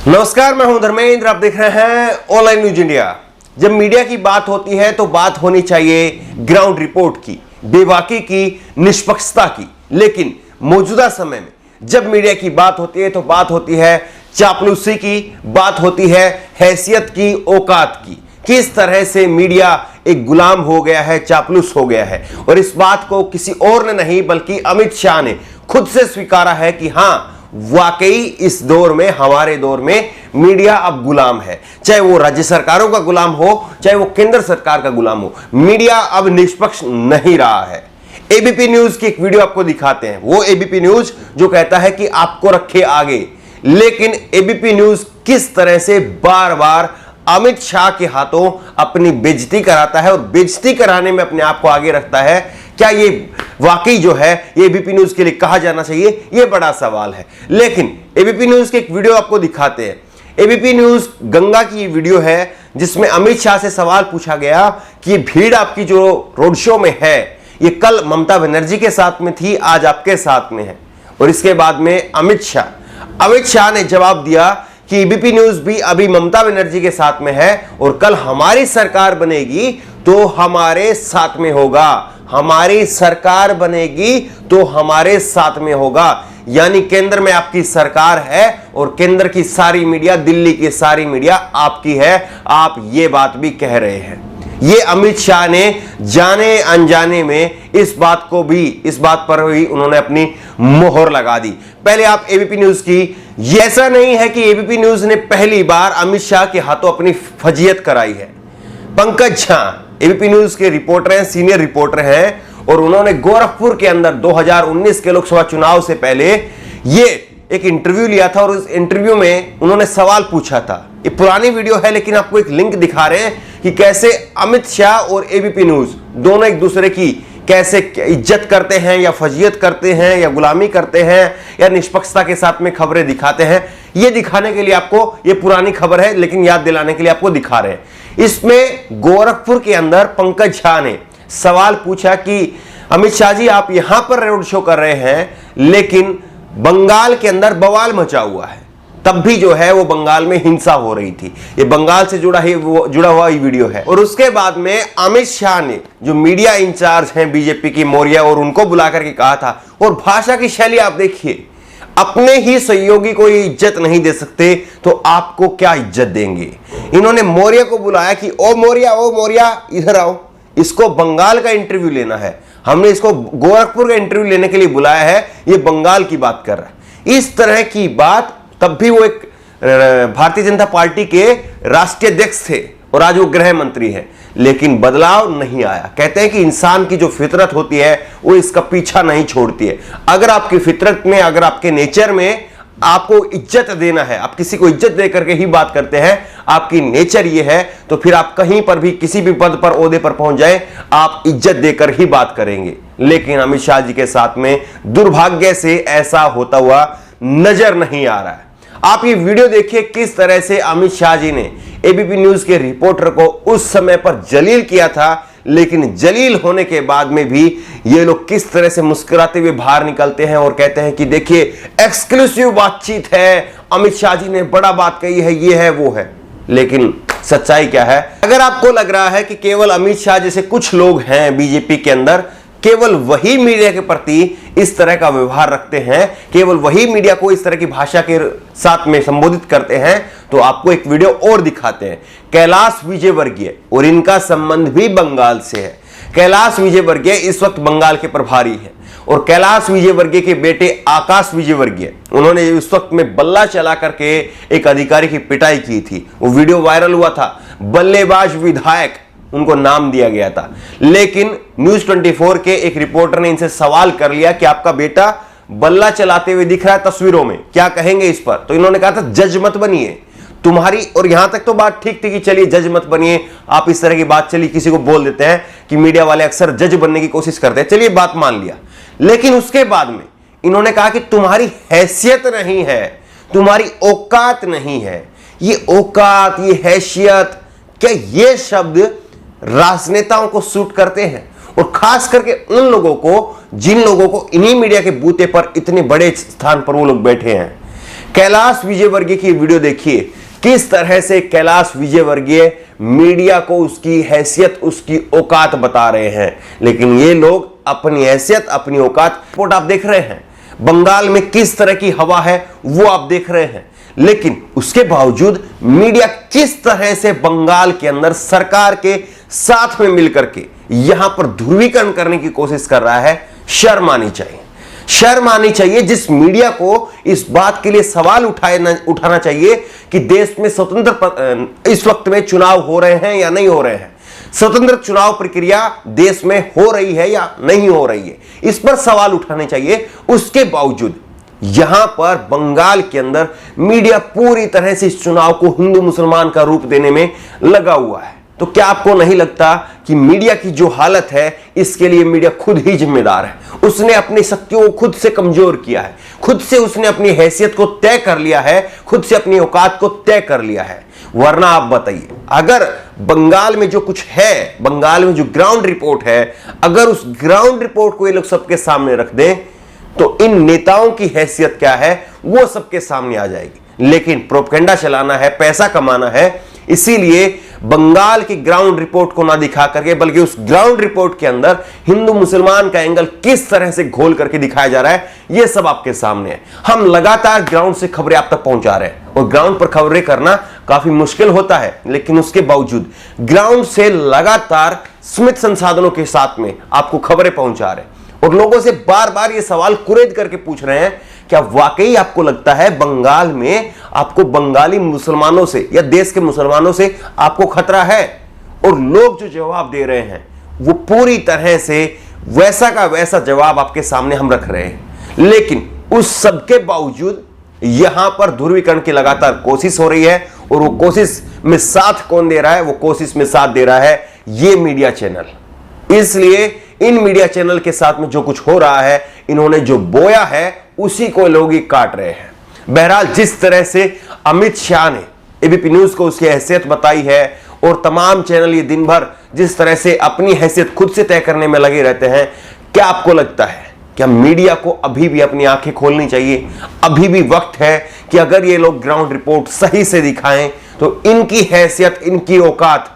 नमस्कार, मैं हूं धर्मेंद्र। आप देख रहे हैं ऑनलाइन न्यूज इंडिया। जब मीडिया की बात होती है तो बात होनी चाहिए ग्राउंड रिपोर्ट की, बेबाकी की, निष्पक्षता की। लेकिन मौजूदा समय में जब मीडिया की बात होती है तो बात होती है चापलूसी की, बात होती है हैसियत की, औकात की। किस तरह से मीडिया एक गुलाम हो गया है, चापलूस हो गया है। और इस बात को किसी और ने नहीं बल्कि अमित शाह ने खुद से स्वीकारा है कि हां, वाकई इस दौर में, हमारे दौर में मीडिया अब गुलाम है। चाहे वो राज्य सरकारों का गुलाम हो, चाहे वो केंद्र सरकार का गुलाम हो, मीडिया अब निष्पक्ष नहीं रहा है। एबीपी न्यूज की एक वीडियो आपको दिखाते हैं। वो एबीपी न्यूज जो कहता है कि आपको रखे आगे, लेकिन एबीपी न्यूज किस तरह से बार बार अमित शाह के हाथों अपनी बेइज्जती कराता है और बेइज्जती कराने में अपने आप को आगे रखता है। क्या ये वाकई जो है ये एबीपी न्यूज के लिए कहा जाना चाहिए? ये बड़ा सवाल है। लेकिन एबीपी न्यूज के एक वीडियो आपको दिखाते हैं। एबीपी न्यूज गंगा की वीडियो है जिसमें अमित शाह से सवाल पूछा गया कि भीड़ आपकी जो रोड शो में है, ये कल ममता बनर्जी के साथ में थी, आज आपके साथ में है। और इसके बाद में अमित शाह ने जवाब दिया कि एबीपी न्यूज भी अभी ममता बनर्जी के साथ में है और कल हमारी सरकार बनेगी तो हमारे साथ में होगा। हमारी सरकार बनेगी तो हमारे साथ में होगा, यानी केंद्र में आपकी सरकार है और केंद्र की सारी मीडिया, दिल्ली की सारी मीडिया आपकी है। आप ये बात भी कह रहे हैं। ये अमित शाह ने जाने अनजाने में इस बात पर भी उन्होंने अपनी मोहर लगा दी। पहले आप एबीपी न्यूज की, ऐसा नहीं है कि एबीपी न्यूज ने पहली बार अमित शाह के हाथों अपनी फजीयत कराई है। पंकज झा एबीपी न्यूज के रिपोर्टर हैं, सीनियर रिपोर्टर हैं, और उन्होंने गोरखपुर के अंदर 2019 के लोकसभा चुनाव से पहले ये एक इंटरव्यू लिया था और उस इंटरव्यू में उन्होंने सवाल पूछा था। ये पुरानी वीडियो है लेकिन आपको एक लिंक दिखा रहे हैं कि कैसे अमित शाह और एबीपी न्यूज दोनों एक दूसरे की कैसे इज्जत करते हैं, या फजीयत करते हैं, या गुलामी करते हैं, या निष्पक्षता के साथ में खबरें दिखाते हैं। ये दिखाने के लिए आपको, ये पुरानी खबर है लेकिन याद दिलाने के लिए आपको दिखा रहे हैं। इसमें गोरखपुर के अंदर पंकज झा ने सवाल पूछा कि अमित शाह जी, आप यहां पर रोड शो कर रहे हैं लेकिन बंगाल के अंदर बवाल मचा हुआ है। तब भी जो है वो बंगाल में हिंसा हो रही थी। ये बंगाल से जुड़ा हुआ ये वीडियो है। और उसके बाद में अमित शाह ने, जो मीडिया इंचार्ज हैं बीजेपी की, मौर्य, और उनको बुला करके कहा था। और भाषा की शैली आप देखिए, अपने ही सहयोगी को ये इज्जत नहीं दे सकते तो आपको क्या इज्जत देंगे। इन्होंने मौर्य को बुलाया कि ओ मौर्य इधर आओ, इसको बंगाल का इंटरव्यू लेना है। हमने इसको गोरखपुर का इंटरव्यू लेने के लिए बुलाया है, ये बंगाल की बात कर रहा है। इस तरह की बात, तब भी वो एक भारतीय जनता पार्टी के राष्ट्रीय अध्यक्ष थे और आज वो गृह मंत्री हैं, लेकिन बदलाव नहीं आया। कहते हैं कि इंसान की जो फितरत होती है वो इसका पीछा नहीं छोड़ती है। अगर आपकी फितरत में, अगर आपके नेचर में आपको इज्जत देना है, आप किसी को इज्जत दे करके ही बात करते हैं, आपकी नेचर ये है, तो फिर आप कहीं पर भी, किसी भी पद पर, ओहदे पर पहुंच जाए, आप इज्जत देकर ही बात करेंगे। लेकिन अमित शाह जी के साथ में दुर्भाग्य से ऐसा होता हुआ नजर नहीं आ रहा है। आप ये वीडियो देखिए, किस तरह से अमित शाह जी ने एबीपी न्यूज के रिपोर्टर को उस समय पर जलील किया था, लेकिन जलील होने के बाद में भी ये लोग किस तरह से मुस्कुराते हुए बाहर निकलते हैं और कहते हैं कि देखिए एक्सक्लूसिव बातचीत है, अमित शाह जी ने बड़ा बात कही है, ये है वो है। लेकिन सच्चाई क्या है? अगर आपको लग रहा है कि केवल अमित शाह जैसे कुछ लोग हैं बीजेपी के अंदर, केवल वही मीडिया के प्रति इस तरह का व्यवहार रखते हैं, केवल वही मीडिया को इस तरह की भाषा के साथ में संबोधित करते हैं, तो आपको एक वीडियो और दिखाते हैं। कैलाश विजयवर्गीय, और इनका संबंध भी बंगाल से है। कैलाश विजयवर्गीय इस वक्त बंगाल के प्रभारी हैं और कैलाश विजयवर्गीय के बेटे आकाश विजयवर्गीय, उन्होंने इस वक्त में बल्ला चला करके एक अधिकारी की पिटाई की थी। वो वीडियो वायरल हुआ था। बल्लेबाज विधायक उनको नाम दिया गया था। लेकिन न्यूज 24 के एक रिपोर्टर ने इनसे सवाल कर लिया कि आपका बेटा बल्ला चलाते हुए दिख रहा है तस्वीरों में, क्या कहेंगे इस पर? तो इन्होंने कहा था जज मत बनिए तुम्हारी, और यहां तक तो बात ठीक थी कि चलिए जज मत बनिए, आप इस तरह की बात, चलिए किसी को बोल देते हैं कि मीडिया वाले अक्सर जज बनने की कोशिश करते हैं, चलिए बात मान लिया। लेकिन उसके बाद में इन्होंने कहा कि तुम्हारी हैसियत नहीं है, तुम्हारी औकात नहीं है। ये औकात, ये हैसियत, क्या ये शब्द राजनेताओं को सूट करते हैं? और खास करके उन लोगों को, जिन लोगों को इन्हीं मीडिया के बूते पर, इतने बड़े स्थान पर वो लोग बैठे हैं। कैलाश विजयवर्गीय की वीडियो देखिए, किस तरह से कैलाश विजयवर्गीय मीडिया को उसकी हैसियत, उसकी औकात बता रहे हैं। लेकिन ये लोग अपनी हैसियत, अपनी औकात, रिपोर्ट आप देख रहे हैं, बंगाल में किस तरह की हवा है वो आप देख रहे हैं। लेकिन उसके बावजूद मीडिया किस तरह से बंगाल के अंदर सरकार के साथ में मिलकर के यहां पर ध्रुवीकरण करने की कोशिश कर रहा है, शर्म आनी चाहिए। शर्म आनी चाहिए। जिस मीडिया को इस बात के लिए सवाल उठाना चाहिए कि देश में स्वतंत्र इस वक्त में चुनाव हो रहे हैं या नहीं हो रहे हैं, स्वतंत्र चुनाव प्रक्रिया देश में हो रही है या नहीं हो रही है, इस पर सवाल उठाने चाहिए। उसके बावजूद यहां पर बंगाल के अंदर मीडिया पूरी तरह से इस चुनाव को हिंदू मुसलमान का रूप देने में लगा हुआ है। तो क्या आपको नहीं लगता कि मीडिया की जो हालत है, इसके लिए मीडिया खुद ही जिम्मेदार है। उसने अपनी शक्तियों को खुद से कमजोर किया है, खुद से उसने अपनी हैसियत को तय कर लिया है, खुद से अपनी औकात को तय कर लिया है। वरना आप बताइए, अगर बंगाल में जो कुछ है, बंगाल में जो ग्राउंड रिपोर्ट है, अगर उस ग्राउंड रिपोर्ट को ये लोग सबके सामने रख दें तो इन नेताओं की हैसियत क्या है वो सबके सामने आ जाएगी। लेकिन प्रोपेगेंडा चलाना है, पैसा कमाना है, इसीलिए बंगाल की ग्राउंड रिपोर्ट को ना दिखा करके बल्कि उस ग्राउंड रिपोर्ट के अंदर हिंदू मुसलमान का एंगल किस तरह से घोल करके दिखाया जा रहा है, यह सब आपके सामने है। हम लगातार ग्राउंड से खबरें आप तक पहुंचा रहे हैं और ग्राउंड पर खबरें करना काफी मुश्किल होता है, लेकिन उसके बावजूद ग्राउंड से लगातार सीमित संसाधनों के साथ में आपको खबरें पहुंचा रहे हैं और लोगों से बार बार ये सवाल कुरेद करके पूछ रहे हैं, क्या वाकई आपको लगता है बंगाल में आपको बंगाली मुसलमानों से या देश के मुसलमानों से आपको खतरा है? और लोग जो जवाब दे रहे हैं वो पूरी तरह से वैसा का वैसा जवाब आपके सामने हम रख रहे हैं। लेकिन उस सब के बावजूद यहां पर ध्रुवीकरण की लगातार कोशिश हो रही है और वो कोशिश में साथ कौन दे रहा है? वो कोशिश में साथ दे रहा है ये मीडिया चैनल। इसलिए इन मीडिया चैनल के साथ में जो कुछ हो रहा है, इन्होंने जो बोया है उसी को लोग ही काट रहे हैं। बहरहाल, जिस तरह से अमित शाह ने एबीपी न्यूज को उसकी हैसियत बताई है और तमाम चैनल ये दिन भर जिस तरह से अपनी हैसियत खुद से तय करने में लगे रहते हैं, क्या आपको लगता है क्या मीडिया को अभी भी अपनी आंखें खोलनी चाहिए? अभी भी वक्त है कि अगर ये लोग ग्राउंड रिपोर्ट सही से दिखाएं तो इनकी हैसियत, इनकी औकात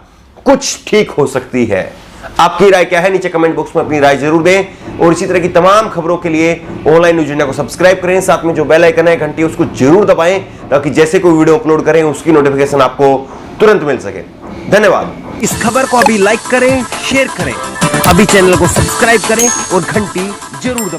कुछ ठीक हो सकती है। आपकी राय क्या है? नीचे कमेंट बॉक्स में अपनी राय जरूर दें और इसी तरह की तमाम खबरों के लिए ऑनलाइन न्यूज इंडिया को सब्सक्राइब करें, साथ में जो बेल आइकन है, घंटी, उसको जरूर दबाएं ताकि जैसे कोई वीडियो अपलोड करें उसकी नोटिफिकेशन आपको तुरंत मिल सके। धन्यवाद। इस खबर को अभी लाइक करें, शेयर करें, अभी चैनल को सब्सक्राइब करें और घंटी जरूर दबाएं।